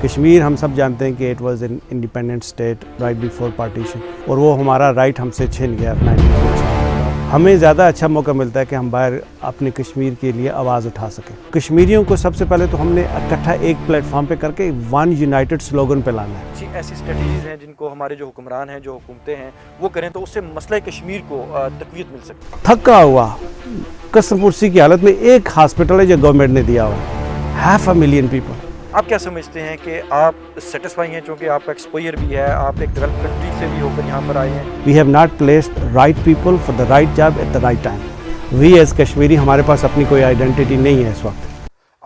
کشمیر ہم سب جانتے ہیں کہ it was an independent state right before partition, اور وہ ہمارا رائٹ ہم سے چھن گیا 1947۔ ہمیں زیادہ اچھا موقع ملتا ہے کہ ہم باہر اپنے کشمیر کے لیے آواز اٹھا سکیں۔ کشمیریوں کو سب سے پہلے تو ہم نے اکٹھا ایک پلیٹ فارم پہ کر کے ون یونائٹڈ سلوگن پہ لانا ہے۔ ایسی اسٹریٹجیز ہیں جن کو ہمارے جو حکمران ہیں، جو حکومتیں ہیں، وہ کریں تو اس سے مسئلہ کشمیر کو تقویت مل سکتی ہے۔ تھکا ہوا قسم پرسی کی حالت میں ایک ہاسپٹل ہے جو گورنمنٹ نے دیا ہوا ہے، 500,000 پیپل۔ آپ کیا سمجھتے ہیں کہ آپ سیٹسفائی ہیں، چونکہ آپ کا ایکسپوئر بھی ہے، آپ ایک ڈیولپ کنٹری سے بھی ہو کر یہاں پر آئے ہیں؟ We have not placed right people for the right job at the right time. We as Kashmiri ہمارے پاس اپنی کوئی آئیڈینٹی نہیں ہے اس وقت۔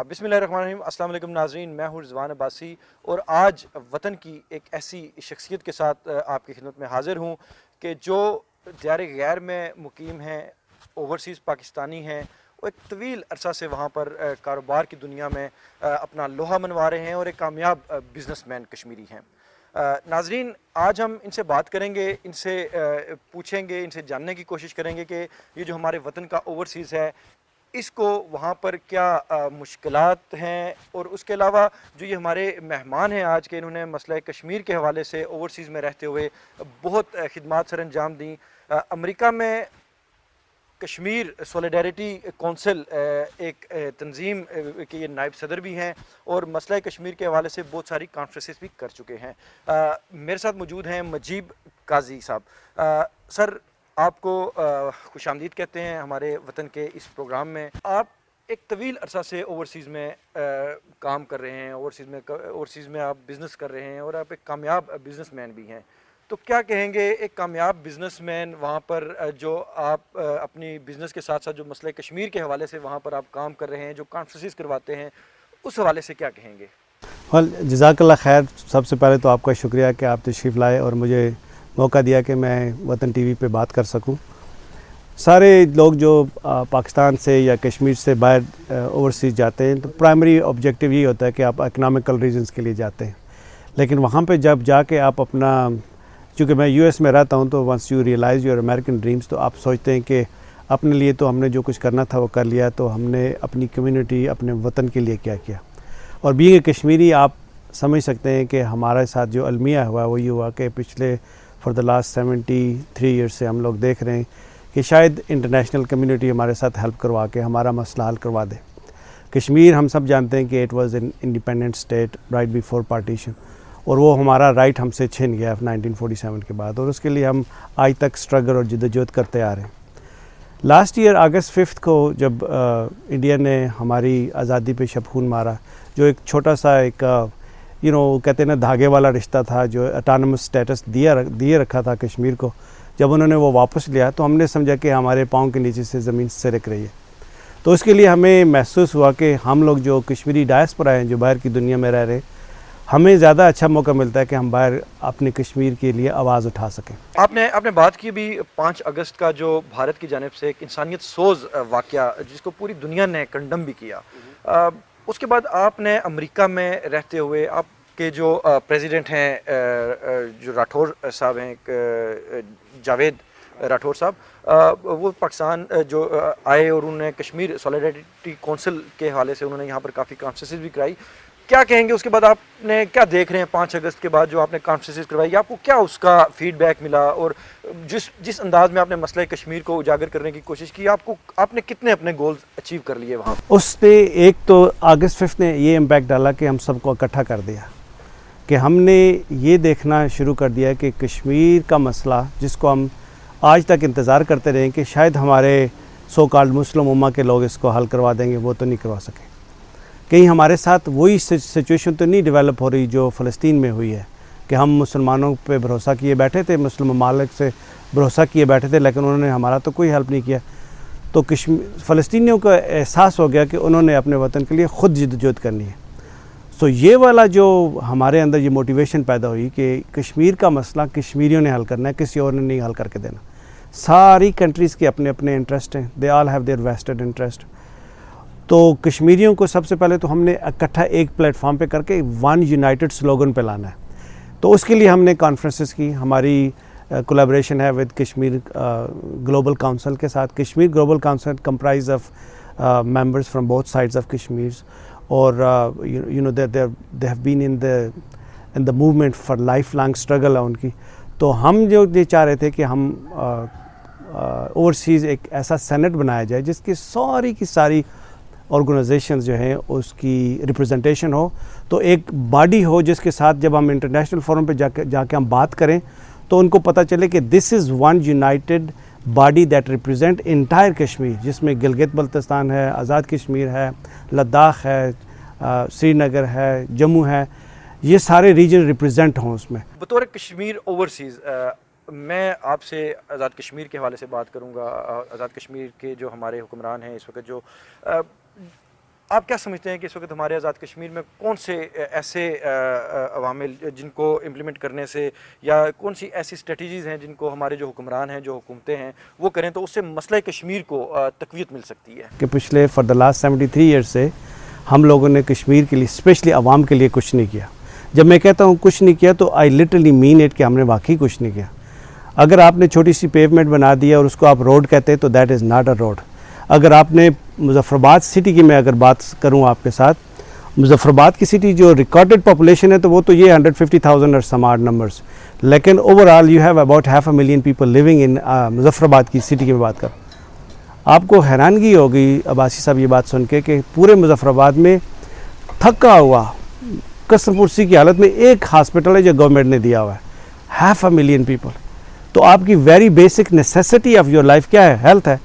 بسم اللہ الرحمن الرحیم۔ السلام علیکم ناظرین، میں ہوں رضوان عباسی اور آج وطن کی ایک ایسی شخصیت کے ساتھ آپ کی خدمت میں حاضر ہوں کہ جو دیار غیر میں مقیم ہیں، اوورسیز پاکستانی ہیں، وہ ایک طویل عرصہ سے وہاں پر کاروبار کی دنیا میں اپنا لوہا منوا رہے ہیں اور ایک کامیاب بزنس مین کشمیری ہیں۔ ناظرین، آج ہم ان سے بات کریں گے، ان سے پوچھیں گے، ان سے جاننے کی کوشش کریں گے کہ یہ جو ہمارے وطن کا اوورسیز ہے، اس کو وہاں پر کیا مشکلات ہیں، اور اس کے علاوہ جو یہ ہمارے مہمان ہیں آج کے، انہوں نے مسئلہ کشمیر کے حوالے سے اوورسیز میں رہتے ہوئے بہت خدمات سر انجام دیں۔ امریکہ میں کشمیر سولیڈیریٹی کونسل ایک تنظیم کے یہ نائب صدر بھی ہیں اور مسئلہ کشمیر کے حوالے سے بہت ساری کانفرنسز بھی کر چکے ہیں۔ میرے ساتھ موجود ہیں مجیب قاضی صاحب۔ سر، آپ کو خوش آمدید کہتے ہیں ہمارے وطن کے اس پروگرام میں۔ آپ ایک طویل عرصہ سے اوورسیز میں کام کر رہے ہیں، اوورسیز میں آپ بزنس کر رہے ہیں اور آپ ایک کامیاب بزنس مین بھی ہیں، تو کیا کہیں گے ایک کامیاب بزنس مین وہاں پر جو آپ اپنی بزنس کے ساتھ ساتھ جو مسئلہ کشمیر کے حوالے سے وہاں پر آپ کام کر رہے ہیں، جو کانفرنسز کرواتے ہیں، اس حوالے سے کیا کہیں گے؟ جزاک اللہ خیر۔ سب سے پہلے تو آپ کا شکریہ کہ آپ تشریف لائے اور مجھے موقع دیا کہ میں وطن ٹی وی پہ بات کر سکوں۔ سارے لوگ جو پاکستان سے یا کشمیر سے باہر اوورسیز جاتے ہیں تو پرائمری آبجیکٹیو یہی ہوتا ہے کہ آپ اکنامکل ریزنز کے لیے جاتے ہیں، لیکن وہاں پہ جب جا کے آپ اپنا، چونکہ میں یو ایس میں رہتا ہوں، تو once you realise your American dreams, تو آپ سوچتے ہیں کہ اپنے لیے تو ہم نے جو کچھ کرنا تھا وہ کر لیا، تو ہم نے اپنی کمیونٹی، اپنے وطن کے لیے کیا کیا۔ اور بینگ اے کشمیری آپ سمجھ سکتے ہیں کہ ہمارے ساتھ جو المیہ ہوا وہ یہ ہوا کہ پچھلے فار دا لاسٹ 73 ایئرس سے ہم لوگ دیکھ رہے ہیں کہ شاید انٹرنیشنل کمیونٹی ہمارے ساتھ ہیلپ کروا کے ہمارا مسئلہ حل کروا دے۔ کشمیر ہم سب جانتے ہیں کہ it was an independent state right before partition, اور وہ ہمارا رائٹ ہم سے چھن گیا 1947 کے بعد، اور اس کے لیے ہم آج تک اسٹرگل اور جدوجہد کرتے آ رہے ہیں۔ لاسٹ ایئر اگست 5 کو جب انڈیا نے ہماری آزادی پہ شبخون مارا، جو ایک چھوٹا سا ایک کہتے ہیں نا دھاگے والا رشتہ تھا، جو اٹانومس اسٹیٹس دیے رکھا تھا کشمیر کو، جب انہوں نے وہ واپس لیا تو ہم نے سمجھا کہ ہمارے پاؤں کے نیچے سے زمین سرک رہی ہے۔ تو اس کے لیے ہمیں محسوس ہوا کہ ہم لوگ جو کشمیری ڈائسپورا ہیں، جو باہر کی دنیا میں رہ رہے، ہمیں زیادہ اچھا موقع ملتا ہے کہ ہم باہر اپنے کشمیر کے لیے آواز اٹھا سکیں۔ آپ نے بات کی بھی 5 اگست کا جو بھارت کی جانب سے ایک انسانیت سوز واقعہ جس کو پوری دنیا نے کنڈم بھی کیا، اس کے بعد آپ نے امریکہ میں رہتے ہوئے آپ کے جو پریزیڈنٹ ہیں، جو راٹھور صاحب ہیں، جاوید راٹھور صاحب، وہ پاکستان جو آئے اور انہوں نے کشمیر سولیڈیریٹی کونسل کے حوالے سے انہوں نے یہاں پر کافی کانفرنسز بھی کرائی۔ کیا کہیں گے اس کے بعد آپ نے کیا دیکھ رہے ہیں 5 اگست کے بعد جو آپ نے کانفرنسز کروائی، آپ کو کیا اس کا فیڈ بیک ملا، اور جس انداز میں آپ نے مسئلہ کشمیر کو اجاگر کرنے کی کوشش کی، آپ نے کتنے اپنے گولز اچیو کر لیے وہاں؟ اس نے ایک تو اگست 5 نے یہ امپیکٹ ڈالا کہ ہم سب کو اکٹھا کر دیا، کہ ہم نے یہ دیکھنا شروع کر دیا کہ کشمیر کا مسئلہ جس کو ہم آج تک انتظار کرتے رہے کہ شاید ہمارے سو کالڈ مسلم امہ کے لوگ اس کو حل کروا دیں گے، وہ تو نہیں کروا سکے۔ کہیں ہمارے ساتھ وہی سچویشن تو نہیں ڈیولپ ہو رہی جو فلسطین میں ہوئی ہے، کہ ہم مسلمانوں پہ بھروسہ کیے بیٹھے تھے، مسلم ممالک سے بھروسہ کیے بیٹھے تھے، لیکن انہوں نے ہمارا تو کوئی ہیلپ نہیں کیا۔ تو فلسطینیوں کو احساس ہو گیا کہ انہوں نے اپنے وطن کے لیے خود جدوجہد کرنی ہے۔ سو یہ والا جو ہمارے اندر یہ موٹیویشن پیدا ہوئی کہ کشمیر کا مسئلہ کشمیریوں نے حل کرنا ہے، کسی اور نے نہیں حل کر کے دینا۔ ساری کنٹریز کے اپنے اپنے انٹرسٹ ہیں، they all have their vested interest. تو کشمیریوں کو سب سے پہلے تو ہم نے اکٹھا ایک پلیٹ فارم پہ کر کے ون یونائٹڈ سلوگن پہ لانا ہے۔ تو اس کے لیے ہم نے کانفرنسز کی، ہماری کولیبریشن ہے ود کشمیر گلوبل کاؤنسل کے ساتھ۔ Kashmir global council comprise of members from both sides of Kashmir, اور they have been in the movement for lifelong struggle ہے ان کی. تو ہم جو یہ چاہ رہے تھے کہ ہم اوورسیز ایک ایسا سینٹ بنایا جائے جس کی ساری آرگنائزیشنز جو ہیں اس کی ریپرزنٹیشن ہو, تو ایک باڈی ہو جس کے ساتھ جب ہم انٹرنیشنل فورم پہ جا کے ہم بات کریں تو ان کو پتہ چلے کہ this is one united body that represent entire Kashmir, جس میں گلگت بلتستان ہے, آزاد کشمیر ہے, لداخ ہے, سری نگر ہے, جموں ہے, یہ سارے ریجن ریپرزینٹ ہوں اس میں. بطور کشمیر اوورسیز میں آپ سے آزاد کشمیر کے حوالے سے بات کروں گا. آزاد کشمیر کے جو ہمارے حکمران ہیں اس وقت, جو آپ کیا سمجھتے ہیں کہ اس وقت ہمارے آزاد کشمیر میں کون سے ایسے عوامل جن کو امپلیمنٹ کرنے سے, یا کون سی ایسی اسٹریٹجیز ہیں جن کو ہمارے جو حکمران ہیں, جو حکومتیں ہیں, وہ کریں تو اس سے مسئلہ کشمیر کو تقویت مل سکتی ہے؟ کہ پچھلے فار دا لاسٹ 73 ایئرس سے ہم لوگوں نے کشمیر کے لیے, اسپیشلی عوام کے لیے کچھ نہیں کیا. جب میں کہتا ہوں کچھ نہیں کیا تو آئی لٹرلی مین اٹ کہ ہم نے واقعی کچھ نہیں کیا. اگر آپ نے چھوٹی سی پیومنٹ بنا دیا اور اس کو آپ روڈ کہتے ہیں تو that is not a road. اگر آپ نے مظفر آباد سٹی کی میں اگر بات کروں آپ کے ساتھ, مظفر آباد کی سٹی جو ریکارڈڈ پاپولیشن ہے تو وہ تو یہ 150,000 اور سم آڈ نمبرس, لیکن overall you have about 500,000 people living in Muzaffarabad کی سٹی کی میں بات کروں. آپ کو حیرانگی ہوگی عباسی صاحب یہ بات سن کے کہ پورے مظفر آباد میں تھکا ہوا قسم پرسی کی حالت میں ایک ہاسپٹل ہے جو گورنمنٹ نے دیا ہوا ہے, 500,000 پیپل. تو آپ کی very basic necessity of your life کیا ہے؟ ہیلتھ ہے.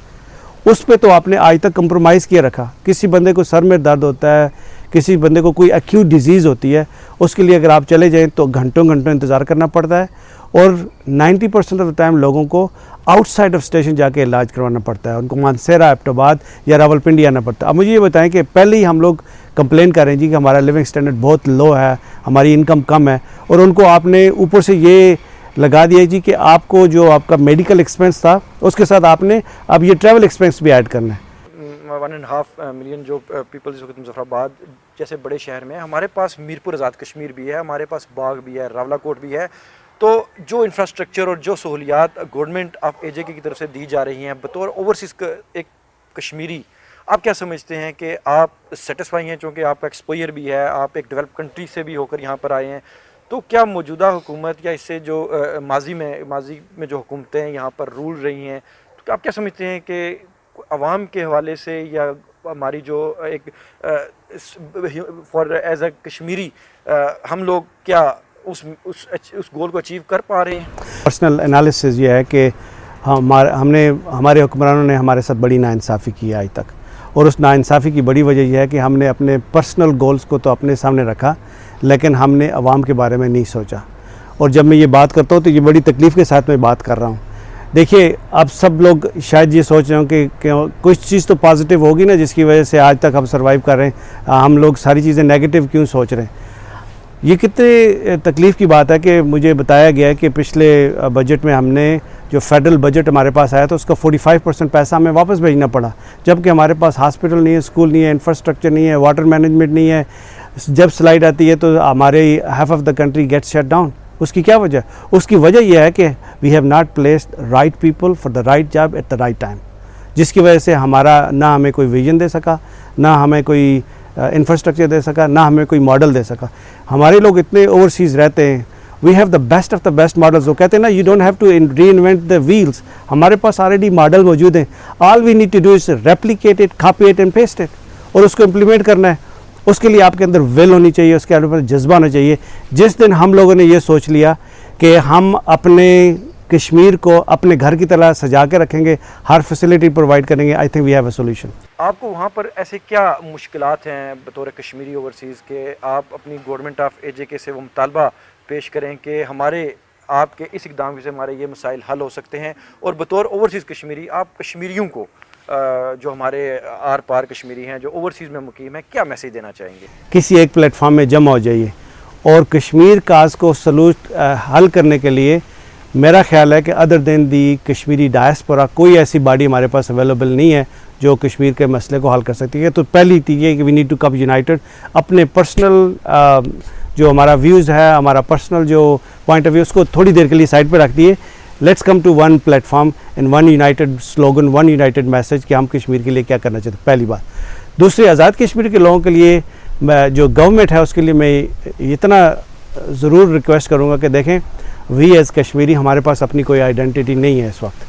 اس پہ تو آپ نے آج تک کمپرومائز کیا رکھا. کسی بندے کو سر میں درد ہوتا ہے, کسی بندے کو کوئی ایکیوٹ ڈیزیز ہوتی ہے, اس کے لیے اگر آپ چلے جائیں تو گھنٹوں انتظار کرنا پڑتا ہے, اور 90% آف دا ٹائم لوگوں کو آؤٹ سائڈ آف اسٹیشن جا کے علاج کروانا پڑتا ہے. ان کو مانسیرا, ایبٹ آباد یا راولپنڈی آنا پڑتا ہے. اب مجھے یہ بتائیں کہ پہلے ہی ہم لوگ کمپلین کر رہے ہیں جی کہ ہمارا لیونگ اسٹینڈرڈ بہت لو ہے, ہماری انکم کم ہے, اور ان کو آپ نے اوپر سے یہ لگا دیا جی کہ آپ کو جو آپ کا میڈیکل ایکسپینس تھا اس کے ساتھ آپ نے اب یہ ٹریول ایکسپینس بھی ایڈ کرنا ہے. 1.5 ملین جو پیپل اس وقت مظفر آباد جیسے بڑے شہر میں, ہمارے پاس میرپور آزاد کشمیر بھی ہے, ہمارے پاس باغ بھی ہے, راولا کوٹ بھی ہے. تو جو انفراسٹرکچر اور جو سہولیات گورنمنٹ آف AJ کی طرف سے دی جا رہی ہیں بطور اوورسیز ایک کشمیری, آپ کیا سمجھتے ہیں کہ آپ سیٹسفائی ہیں؟ چونکہ آپ ایکسپوئر بھی ہے, آپ ایک ڈیولپ کنٹری سے بھی ہو کر یہاں پر آئے ہیں, تو کیا موجودہ حکومت یا اس سے جو ماضی میں جو حکومتیں یہاں پر رول رہی ہیں, تو آپ کیا سمجھتے ہیں کہ عوام کے حوالے سے یا ہماری جو ایک فار ایز اے کشمیری ہم لوگ کیا اس گول کو اچیو کر پا رہے ہیں؟ پرسنل انالیسز یہ ہے کہ ہمارے حکمرانوں نے ہمارے ساتھ بڑی ناانصافی کی ہے آج تک, اور اس ناانصافی کی بڑی وجہ یہ ہے کہ ہم نے اپنے پرسنل گولز کو تو اپنے سامنے رکھا, لیکن ہم نے عوام کے بارے میں نہیں سوچا. اور جب میں یہ بات کرتا ہوں تو یہ بڑی تکلیف کے ساتھ میں بات کر رہا ہوں. دیکھیے اب سب لوگ شاید یہ سوچ رہے ہوں کہ کچھ چیز تو پازیٹیو ہوگی نا جس کی وجہ سے آج تک ہم سروائیو کر رہے ہیں, ہم لوگ ساری چیزیں نیگیٹو کیوں سوچ رہے ہیں. یہ کتنے تکلیف کی بات ہے کہ مجھے بتایا گیا کہ پچھلے بجٹ میں ہم نے جو فیڈرل بجٹ ہمارے پاس آیا تو اس کا 45% پیسہ ہمیں واپس بھیجنا پڑا, جبکہ ہمارے پاس ہاسپٹل نہیں ہے, اسکول نہیں ہے, انفراسٹرکچر نہیں ہے, واٹر مینجمنٹ نہیں ہے. جب سلائڈ آتی ہے تو ہمارے half of the country get shut down. اس کی کیا وجہ؟ اس کی وجہ یہ ہے کہ we have not placed right people for the right job at the right time, جس کی وجہ سے ہمارا نہ ہمیں کوئی ویژن دے سکا, نہ ہمیں کوئی انفراسٹرکچر دے سکا, نہ ہمیں کوئی ماڈل دے سکا. ہمارے لوگ اتنے اوورسیز رہتے ہیں, we have the best of the best models. وہ کہتے ہیں نا you don't have to reinvent the wheels. ہمارے پاس آلریڈی ماڈل موجود ہیں, all we need to do is replicate it, copy it and paste it, اور اس کو امپلیمنٹ کرنا ہے. اس کے لیے آپ کے اندر ول ہونی چاہیے, اس کے اندر جذبہ ہونا چاہیے. جس دن ہم لوگوں نے یہ سوچ لیا کہ ہم اپنے کشمیر کو اپنے گھر کی طرح سجا کے رکھیں گے, ہر فیسلٹی پرووائڈ کریں گے, I think we have a solution. آپ کو وہاں پر ایسے کیا مشکلات ہیں بطور کشمیری اوورسیز کے آپ اپنی گورنمنٹ آف AJ کے سے وہ مطالبہ پیش کریں کہ ہمارے آپ کے اس اقدام سے ہمارے یہ مسائل حل ہو سکتے ہیں, اور بطور اوورسیز کشمیری آپ کشمیریوں کو جو ہمارے آر پار کشمیری ہیں جو اوورسیز میں مقیم ہیں کیا میسیج دینا چاہیں گے؟ کسی ایک پلیٹ فارم میں جمع ہو جائیے اور کشمیر کاز کو حل کرنے کے لیے میرا خیال ہے کہ ادر دین دی کشمیری ڈائسپورا کوئی ایسی باڈی ہمارے پاس اویلیبل نہیں ہے جو کشمیر کے مسئلے کو حل کر سکتی ہے. تو پہلی چیز یہ کہ we need to come united. اپنے پرسنل جو ہمارا ویوز ہے, ہمارا پرسنل جو پوائنٹ آف ویو, اس کو تھوڑی دیر کے لیے سائڈ پہ رکھ دیے. Let's come to one platform and one united slogan, one united message کہ ہم کشمیر کے لیے کیا کرنا چاہتے ہیں, پہلی بات. دوسری, آزاد کشمیر کے لوگوں کے لیے میں جو گورنمنٹ ہے اس کے لیے میں اتنا ضرور ریکویسٹ کروں گا کہ دیکھیں وی ایز کشمیری ہمارے پاس اپنی کوئی آئیڈینٹی نہیں ہے اس وقت.